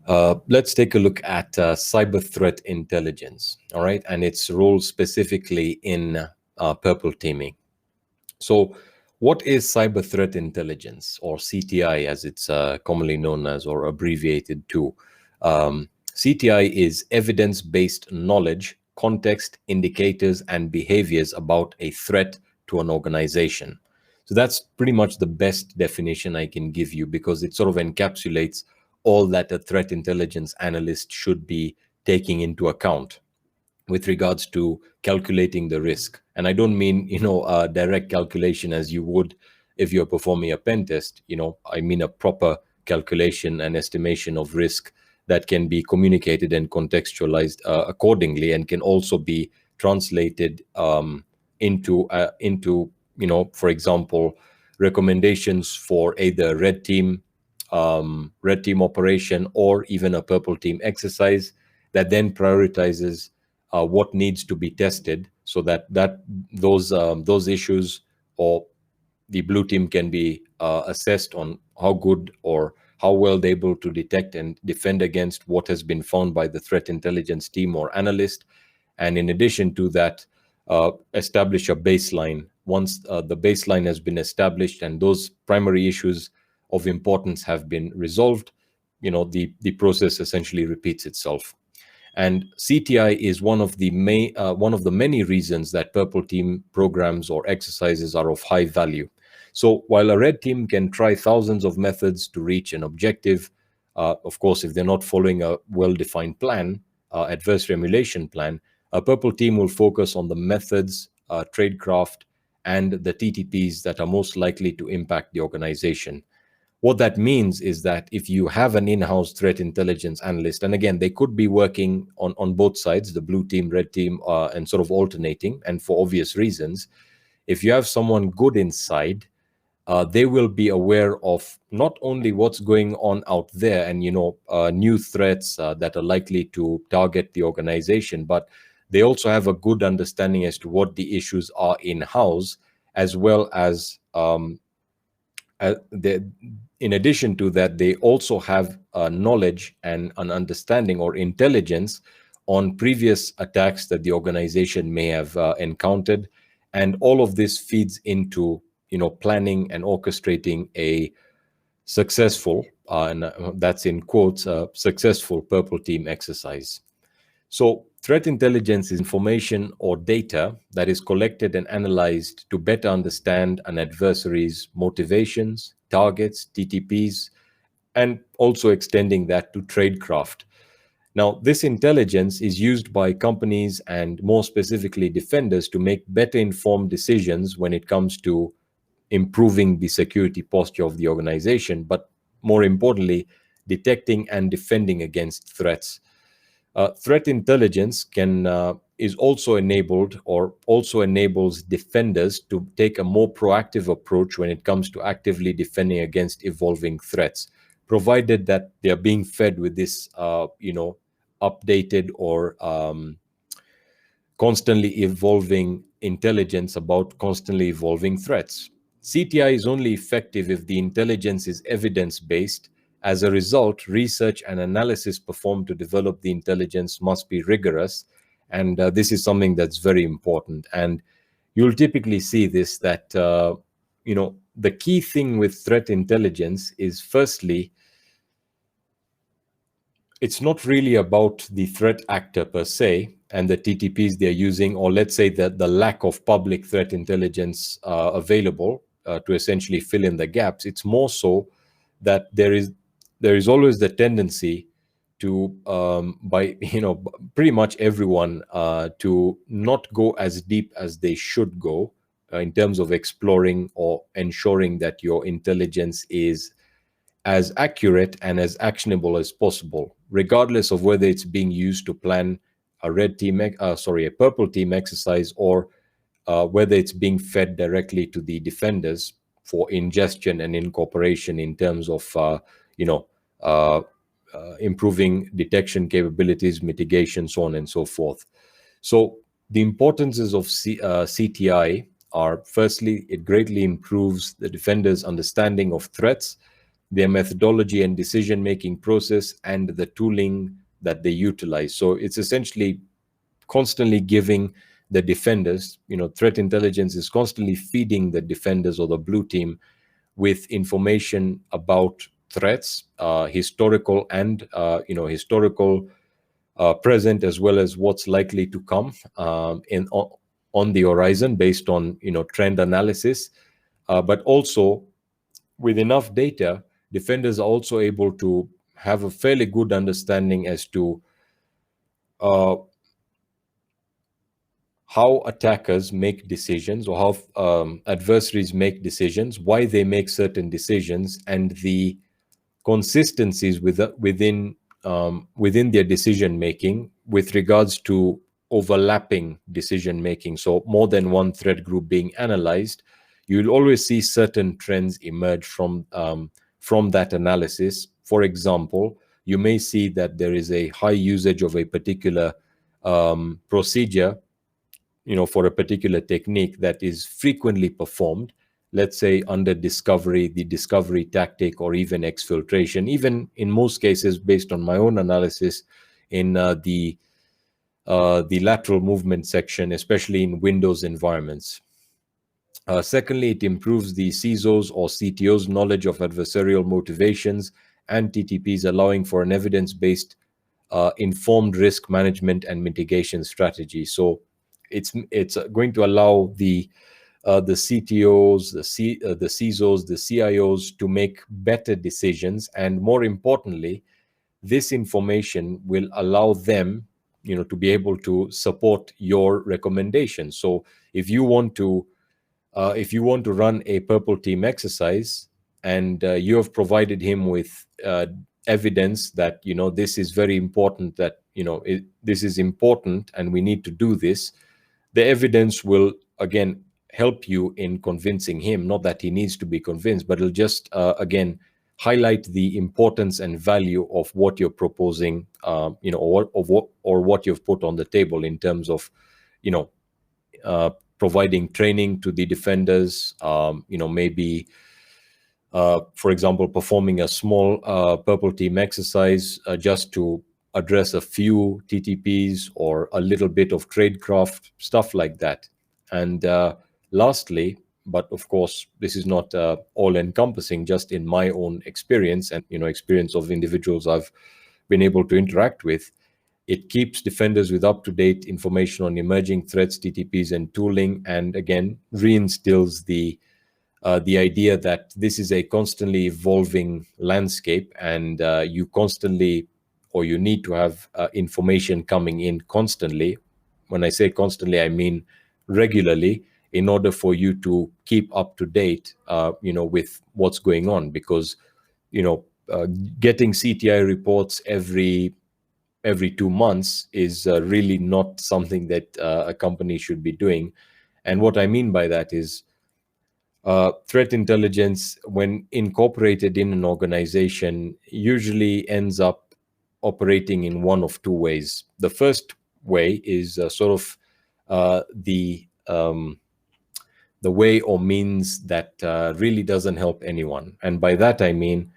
Let's take a look at cyber threat intelligence, all right, and its role specifically in purple teaming. So what is cyber threat intelligence, or CTI as it's commonly known as, or abbreviated to? CTI is evidence-based knowledge, context, indicators, and behaviors about a threat to an organization. So that's pretty much the best definition I can give you, because it sort of encapsulates all that a threat intelligence analyst should be taking into account with regards to calculating the risk. And I don't mean, direct calculation as you would if you're performing a pen test. I mean a proper calculation and estimation of risk that can be communicated and contextualized accordingly, and can also be translated into for example, recommendations for either red team operation, or even a purple team exercise that then prioritizes what needs to be tested, so that those issues or the blue team can be assessed on how good or how well they're able to detect and defend against what has been found by the threat intelligence team or analyst. And in addition to that, establish a baseline. Once the baseline has been established and those primary issues of importance have been resolved, the process essentially repeats itself. And CTI is one of the many reasons that purple team programs or exercises are of high value. So while a red team can try thousands of methods to reach an objective, of course, if they're not following a well-defined plan, adversary emulation plan, a purple team will focus on the methods, tradecraft, and the TTPs that are most likely to impact the organization. What that means is that if you have an in-house threat intelligence analyst, and again, they could be working on both sides, the blue team, red team, and sort of alternating, and for obvious reasons, if you have someone good inside, they will be aware of not only what's going on out there and new threats that are likely to target the organization, but they also have a good understanding as to what the issues are in-house, as well as in addition to that, they also have knowledge and an understanding or intelligence on previous attacks that the organization may have encountered. And all of this feeds into planning and orchestrating a successful, and that's in quotes, successful purple team exercise. So threat intelligence is information or data that is collected and analyzed to better understand an adversary's motivations, targets, TTPs, and also extending that to tradecraft. Now, this intelligence is used by companies and more specifically defenders to make better informed decisions when it comes to improving the security posture of the organization, but more importantly, detecting and defending against threats. Threat intelligence is also enabled, or also enables defenders to take a more proactive approach when it comes to actively defending against evolving threats, provided that they are being fed with this, updated or constantly evolving intelligence about constantly evolving threats. CTI is only effective if the intelligence is evidence-based. As a result, research and analysis performed to develop the intelligence must be rigorous, and this is something that's very important. And you'll typically see this, that the key thing with threat intelligence is, firstly, it's not really about the threat actor per se and the TTPs they're using, or let's say that the lack of public threat intelligence available to essentially fill in the gaps. It's more so that there is always the tendency to pretty much everyone to not go as deep as they should go in terms of exploring or ensuring that your intelligence is as accurate and as actionable as possible, regardless of whether it's being used to plan a a purple team exercise, or whether it's being fed directly to the defenders for ingestion and incorporation in terms of improving detection capabilities, mitigation, so on and so forth. So the importances of CTI are, firstly, it greatly improves the defender's understanding of threats, their methodology and decision-making process, and the tooling that they utilize. So it's essentially constantly giving the defenders, threat intelligence is constantly feeding the defenders or the blue team with information about threats, historical and historical, present, as well as what's likely to come on the horizon based on trend analysis, but also with enough data, defenders are also able to have a fairly good understanding as to how attackers make decisions, or how adversaries make decisions, why they make certain decisions, and the consistencies within their decision making with regards to overlapping decision making. So more than one threat group being analyzed, you'll always see certain trends emerge from that analysis. For example, you may see that there is a high usage of a particular procedure, for a particular technique that is frequently performed, let's say under discovery, the discovery tactic, or even exfiltration, even in most cases, based on my own analysis, in the lateral movement section, especially in Windows environments. Secondly, it improves the CISO's or CTO's knowledge of adversarial motivations and TTPs, allowing for an evidence-based informed risk management and mitigation strategy. So it's going to allow the CTOs, the CISOs, the CIOs to make better decisions, and more importantly, this information will allow them, to be able to support your recommendations. So if you want to run a purple team exercise, and you have provided him with evidence that this is very important, that this is important and we need to do this, the evidence will again help you in convincing him. Not that he needs to be convinced, but it'll just again highlight the importance and value of what you're proposing, or what you've put on the table in terms of providing training to the defenders, maybe for example, performing a small purple team exercise just to address a few TTPs or a little bit of tradecraft, stuff like that. And lastly, but of course, this is not all-encompassing, just in my own experience and experience of individuals I've been able to interact with, it keeps defenders with up-to-date information on emerging threats, TTPs, and tooling, and again reinstills the idea that this is a constantly evolving landscape, and you constantly, or you need to have information coming in constantly. When I say constantly, I mean regularly, in order for you to keep up to date, with what's going on. Because getting CTI reports every 2 months is really not something that a company should be doing. And what I mean by that is threat intelligence, when incorporated in an organization, usually ends up operating in one of two ways. The first way is sort of the way or means that really doesn't help anyone. And by that I mean,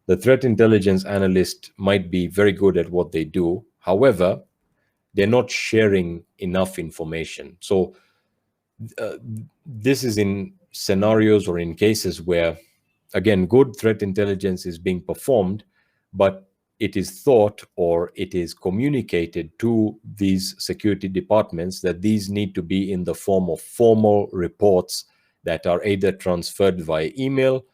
the threat intelligence analyst might be very good at what they do. However, they're not sharing enough information. So this is in scenarios or in cases where, again, good threat intelligence is being performed, but it is thought, or it is communicated to these security departments, that these need to be in the form of formal reports that are either transferred via email,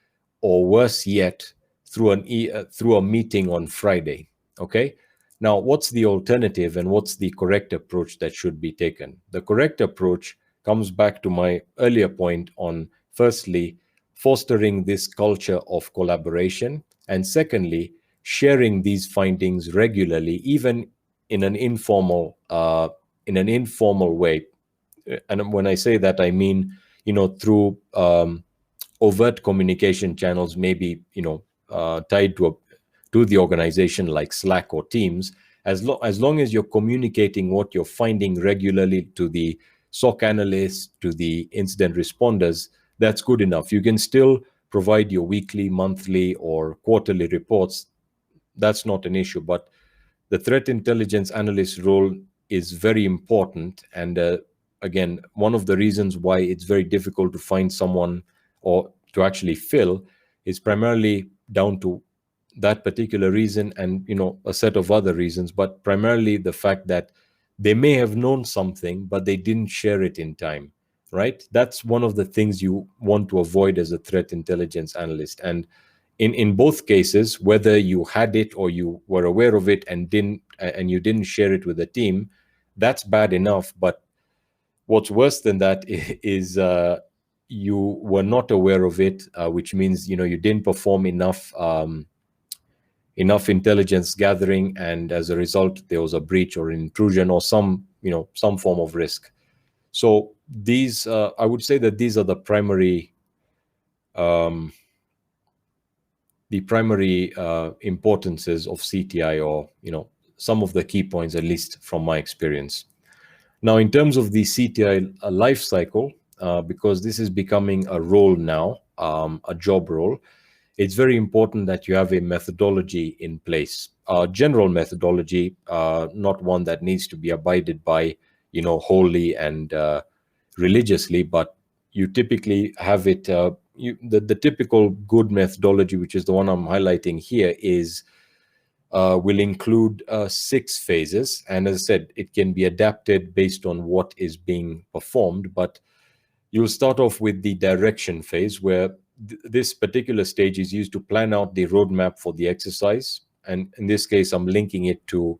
or worse yet, through a meeting on Friday. Okay. Now, what's the alternative, and what's the correct approach that should be taken? The correct approach comes back to my earlier point on, firstly, fostering this culture of collaboration, and secondly, sharing these findings regularly, even in an informal way. And when I say that, I mean, through overt communication channels, maybe tied to the organization, like Slack or Teams. As long as you're communicating what you're finding regularly to the SOC analysts, to the incident responders, that's good enough. You can still provide your weekly, monthly, or quarterly reports, that's not an issue. But the threat intelligence analyst role is very important. And again, one of the reasons why it's very difficult to find someone or to actually fill is primarily down to that particular reason and a set of other reasons, but primarily the fact that they may have known something but they didn't share it in time, right? That's one of the things you want to avoid as a threat intelligence analyst. And in both cases, whether you had it or you were aware of it and you didn't share it with the team, that's bad enough. But what's worse than that is you were not aware of it, which means you didn't perform enough intelligence gathering, and as a result there was a breach or an intrusion or some form of risk. So these I would say that these are the primary importances of CTI, or some of the key points, at least from my experience. Now, in terms of the CTI life cycle, because this is becoming a role now, a job role, it's very important that you have a methodology in place, a general methodology, not one that needs to be abided by, wholly and religiously, but you typically have it. The typical good methodology, which is the one I'm highlighting here, is will include 6 phases. And as I said, it can be adapted based on what is being performed, but you'll start off with the direction phase, where this particular stage is used to plan out the roadmap for the exercise. And in this case, I'm linking it to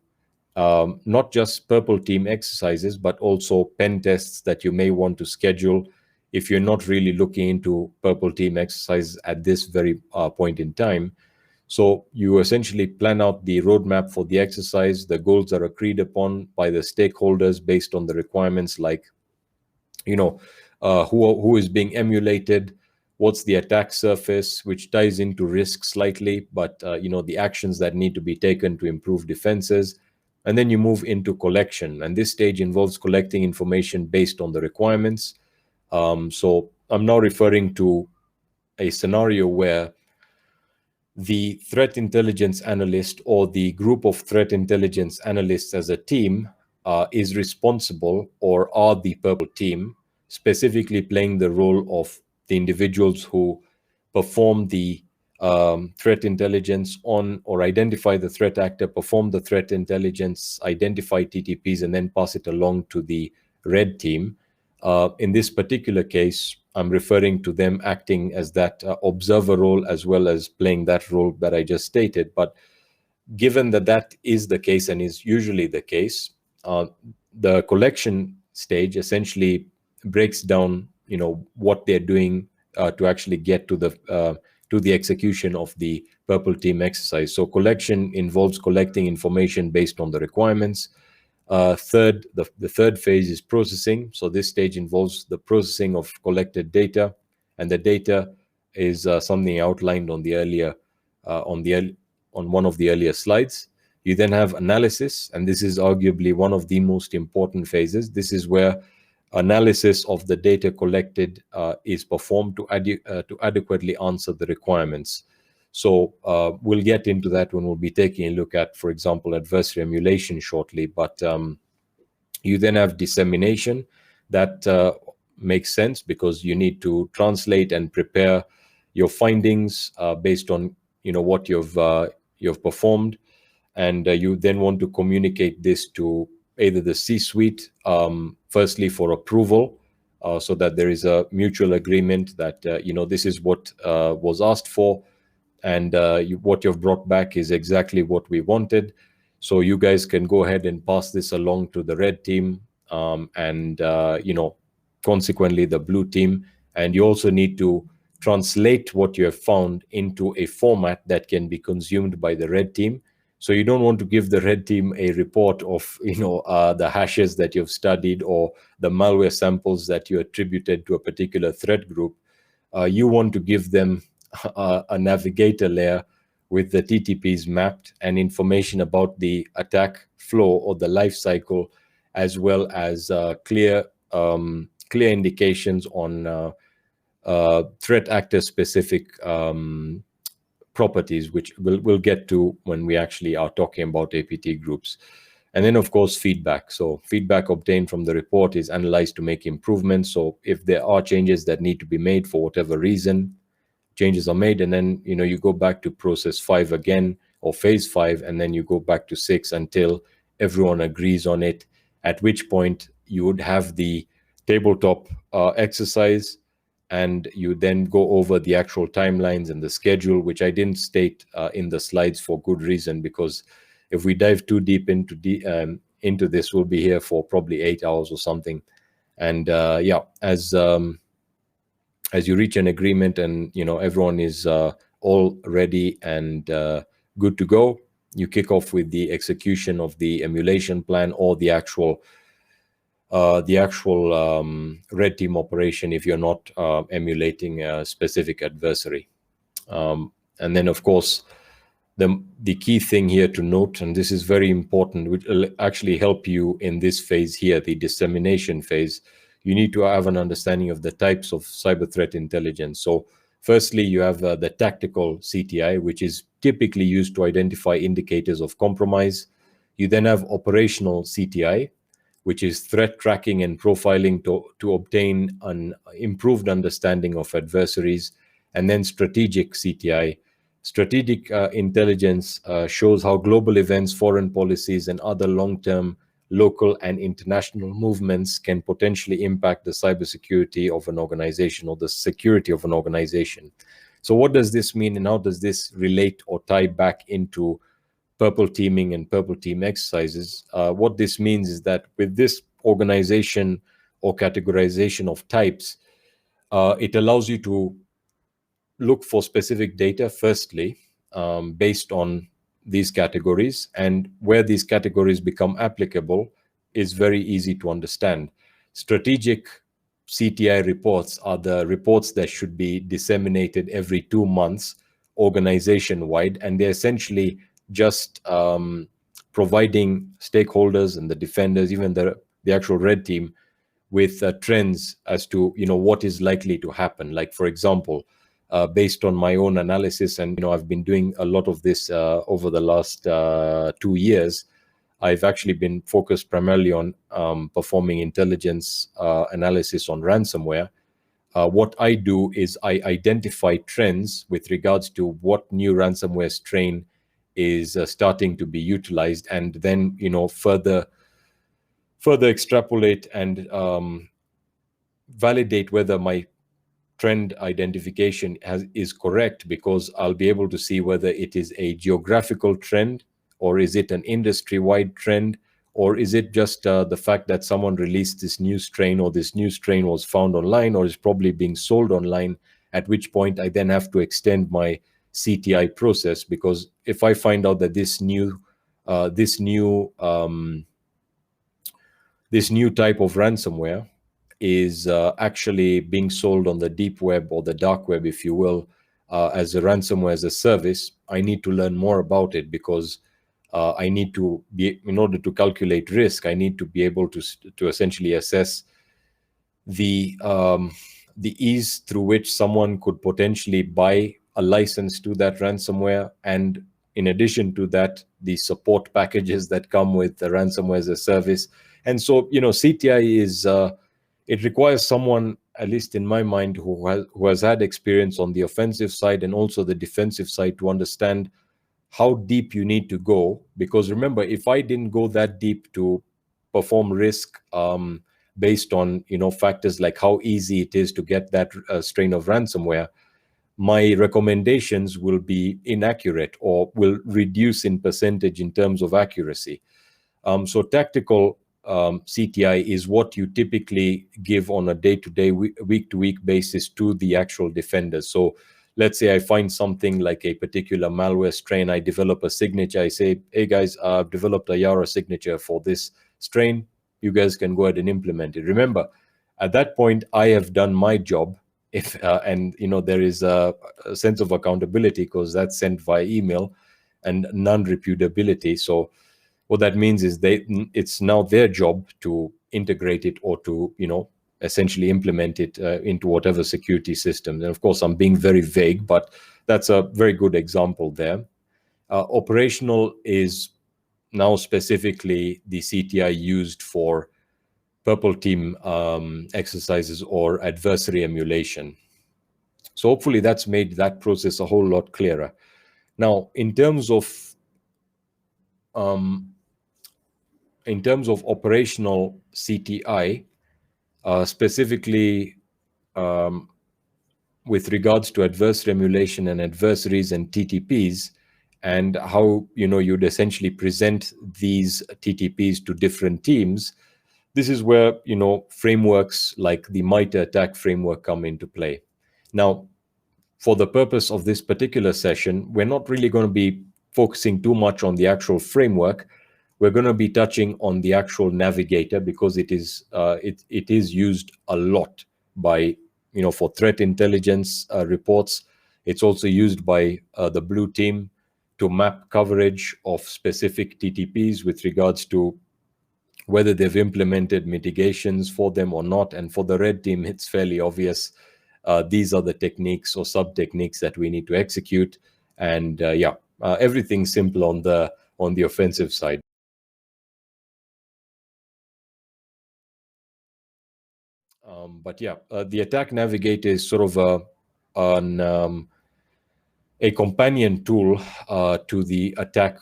not just purple team exercises, but also pen tests that you may want to schedule if you're not really looking into purple team exercises at this very point in time. So you essentially plan out the roadmap for the exercise. The goals are agreed upon by the stakeholders based on the requirements, like who is being emulated, what's the attack surface, which ties into risk slightly, but the actions that need to be taken to improve defenses. And then you move into collection, and this stage involves collecting information based on the requirements. So I'm now referring to a scenario where the threat intelligence analyst or the group of threat intelligence analysts as a team is responsible, or are the purple team, specifically playing the role of the individuals who perform the threat intelligence on, or identify the threat actor, perform the threat intelligence, identify TTPs, and then pass it along to the red team. In this particular case, I'm referring to them acting as that observer role, as well as playing that role that I just stated. But given that that is the case, and is usually the case, the collection stage essentially breaks down, what they're doing to actually get to the execution of the purple team exercise. So collection involves collecting information based on the requirements. The third phase is processing. So this stage involves the processing of collected data, and the data is something outlined on the earlier on one of the earlier slides. You then have analysis, and this is arguably one of the most important phases. This is where analysis of the data collected is performed to adequately answer the requirements. So we'll get into that when we'll be taking a look at, for example, adversary emulation shortly. But you then have dissemination. That makes sense, because you need to translate and prepare your findings based on what you've performed, and you then want to communicate this to either the C-suite, firstly for approval, so that there is a mutual agreement that this is what was asked for, and what you've brought back is exactly what we wanted. So you guys can go ahead and pass this along to the red team, and consequently the blue team. And you also need to translate what you have found into a format that can be consumed by the red team. So you don't want to give the red team a report of the hashes that you've studied, or the malware samples that you attributed to a particular threat group. You want to give them a navigator layer with the TTPs mapped, and information about the attack flow or the life cycle, as well as clear indications on threat actor specific properties, which we'll get to when we actually are talking about APT groups. And then, of course, feedback. So feedback obtained from the report is analyzed to make improvements. So if there are changes that need to be made for whatever reason, changes are made, and then you go back to process 5 again, or phase 5, and then you go back to 6 until everyone agrees on it, at which point you would have the tabletop exercise, and you then go over the actual timelines and the schedule, which I didn't state in the slides for good reason, because if we dive too deep into this, we'll be here for probably 8 hours or something. And yeah, as you reach an agreement and everyone is all ready and good to go, you kick off with the execution of the emulation plan, or the actual red team operation if you're not emulating a specific adversary. And then, of course, the key thing here to note, and this is very important, which will actually help you in this phase here, the dissemination phase, you need to have an understanding of the types of cyber threat intelligence. So firstly, you have the tactical CTI, which is typically used to identify indicators of compromise. You then have operational CTI, which is threat tracking and profiling to obtain an improved understanding of adversaries. And then strategic CTI. Strategic intelligence shows how global events, foreign policies, and other long-term local and international movements can potentially impact the cybersecurity of an organization or the security of an organization. So what does this mean, and how does this relate or tie back into purple teaming and purple team exercises? What this means is that with this organization or categorization of types, it allows you to look for specific data, firstly, based on these categories, and where these categories become applicable is very easy to understand. Strategic CTI reports are the reports that should be disseminated every 2 months organization-wide, and they're essentially just providing stakeholders and the defenders, even the actual red team, with trends as to what is likely to happen. Like, for example, based on my own analysis, and I've been doing a lot of this over the last 2 years. I've actually been focused primarily on performing intelligence analysis on ransomware. What I do is I identify trends with regards to what new ransomware strain is starting to be utilized, and then further extrapolate and validate whether my trend identification is correct, because I'll be able to see whether it is a geographical trend, or is it an industry-wide trend, or is it just the fact that someone released this new strain, or this new strain was found online, or is probably being sold online, at which point I then have to extend my CTI process, because if I find out that this new type of ransomware is actually being sold on the deep web, or the dark web, if you will, as a ransomware as a service, I need to learn more about it, because I need to be, in order to calculate risk, I need to be able to essentially assess the ease through which someone could potentially buy a license to that ransomware, and in addition to that, the support packages that come with the ransomware as a service. And so, CTI is it requires someone, at least in my mind, who has had experience on the offensive side and also the defensive side, to understand how deep you need to go. Because remember, if I didn't go that deep to perform risk based on factors like how easy it is to get that strain of ransomware, my recommendations will be inaccurate, or will reduce in percentage in terms of accuracy. So tactical CTI is what you typically give on a day-to-day, week-to-week basis to the actual defenders. So let's say I find something like a particular malware strain, I develop a signature, I say, hey guys, I've developed a Yara signature for this strain, you guys can go ahead and implement it. Remember, at that point, I have done my job. And there is a sense of accountability, because that's sent via email, and non-reputability. So what that means is it's now their job to integrate it, or to essentially implement it into whatever security systems. And of course, I'm being very vague, but that's a very good example there. Operational is now specifically the CTI used for purple team exercises or adversary emulation. So hopefully that's made that process a whole lot clearer. Now, in terms of operational CTI, specifically with regards to adversary emulation and adversaries and TTPs, and how you'd essentially present these TTPs to different teams, this is where frameworks like the MITRE ATT&CK framework come into play. Now, for the purpose of this particular session, we're not really going to be focusing too much on the actual framework. We're going to be touching on the actual Navigator, because it is used a lot by for threat intelligence reports. It's also used by the blue team to map coverage of specific TTPs with regards to whether they've implemented mitigations for them or not. And for the red team, it's fairly obvious. These are the techniques or sub-techniques that we need to execute. And everything's simple on the offensive side. The Attack Navigator is sort of a companion tool to the attack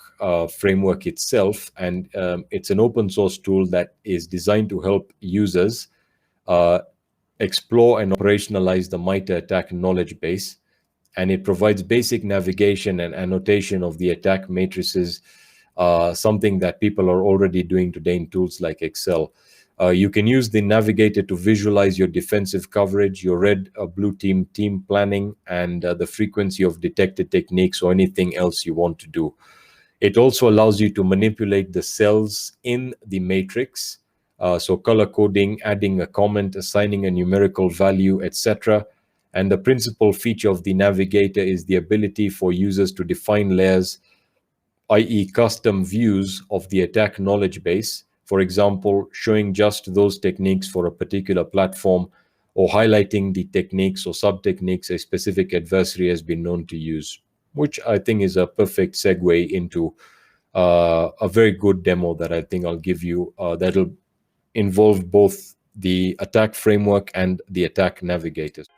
framework itself, and it's an open source tool that is designed to help users explore and operationalize the MITRE ATT&CK knowledge base, and it provides basic navigation and annotation of the attack matrices, something that people are already doing today in tools like Excel. You can use the Navigator to visualize your defensive coverage, your red or blue team planning, and the frequency of detected techniques or anything else you want to do. It also allows you to manipulate the cells in the matrix, so color coding, adding a comment, assigning a numerical value, etc. And the principal feature of the Navigator is the ability for users to define layers, i.e. custom views of the attack knowledge base. For example, showing just those techniques for a particular platform, or highlighting the techniques or sub-techniques a specific adversary has been known to use, which I think is a perfect segue into a very good demo that I think I'll give you that'll involve both the attack framework and the attack navigators.